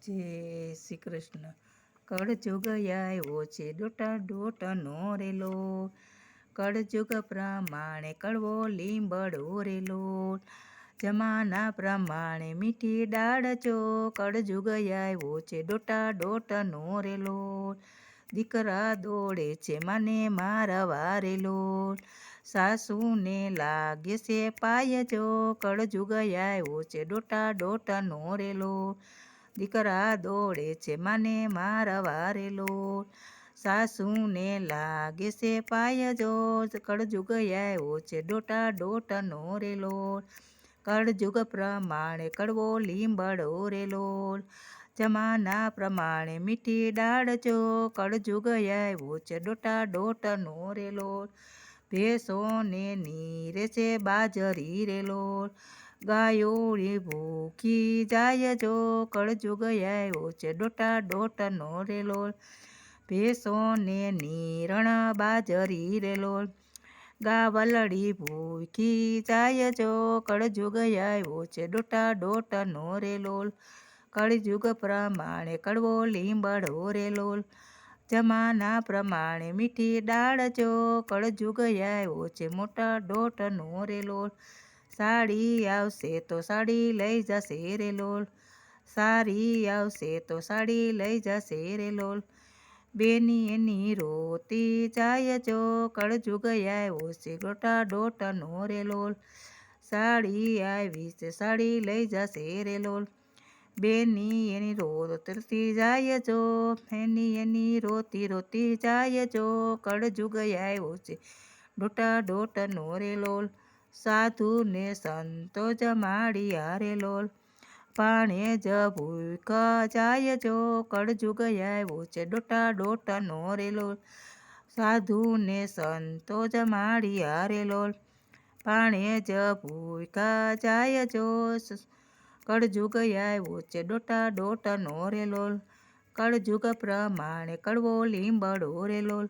જય શ્રી કૃષ્ણ. કળજુગ આવ્યો છે ડોટા ડોટનો રેલો, કળજુગ પ્રમાણે કડવો લીંબડો રેલો, જમાના પ્રમાણે મીઠી દાળ ચો, કળજુગ આવ્યો છે ડોટા ડોટનો રેલો, દીકરા દોડે છે માને મારવા રેલો, સાસુને લાગે છે પાય જો, કળજુગ આવ્યો છે ડોટા ડોટનો રેલો, દીકરા દોડે છે માને મારવા રેલો, સાસુને લાગે છે પાય જો, કળજુગ આવ્યો છે ડોટા ડોટનો રેલો, કળજુગ પ્રમાણે કડવો લીંબડો રેલો, જમાના પ્રમાણે મીઠી દાળ જો, કળજુગ આવ્યો છે ડોટા ડોટનો રેલો, ભેંસોને નીરે છે બાજરી રેલો, ગાયોળી ભૂખી જાય જો, કળજુગ આવ્યો છે ડોટા ડોટનો રેલો, ભેંસોને નીરણ બાજરી રેલો, ગાવલડી ભૂખી જાય જો, કળજુગ આવ્યો છે ડોટા ડોટનો રેલો, કળજુગ પ્રમાણે કડવો લીંબડો રેલો, જમાના પ્રમાણે મીઠી દાળ જો, કળજુગ આવ્યો છે મોટા ડોટનો રેલો, સાડી આવશે તો સાડી લઈ જશે રેલો, સારી આવશે તો સાડી લઈ જશે રેલો, બેની એની રોતી જાય જો, કળજુગ આવ્યો છે ડોટા ડોટનો રેલો, સાડી આવી છે સાડી લઈ જશે રેલો, બેની એની રોતી જાય જો, એની રોતી રોતી જાય જો, કળજુગ આવ્યો છે ડોટા ડોટનો રેલો, સાધુને સંતો જમાડિયા રેલો, પાણે જ ભૂખ જાય જો, કળજુગ આવ્યો છે ડોટા ડોટનો રેલો, સાધુને સંતો જમાડિયા રેલો, પાણે જ ભૂખ જાય જો, કળજુગ આવ્યો છે ડોટા ડોટનો રેલો, કળજુગ પ્રમાણે કડવો લીંબડો રેલો,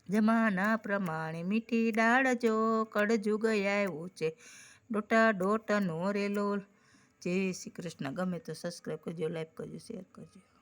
જમાના પ્રમાણે મીઠી દાળ જો, કળજુગ આવ્યો છે ડોટા ડોટનો રેલો. જય શ્રી કૃષ્ણ. ગમે તો સબસ્ક્રાઈબ કરજો, લાઈક કરજો, શેર કરજો.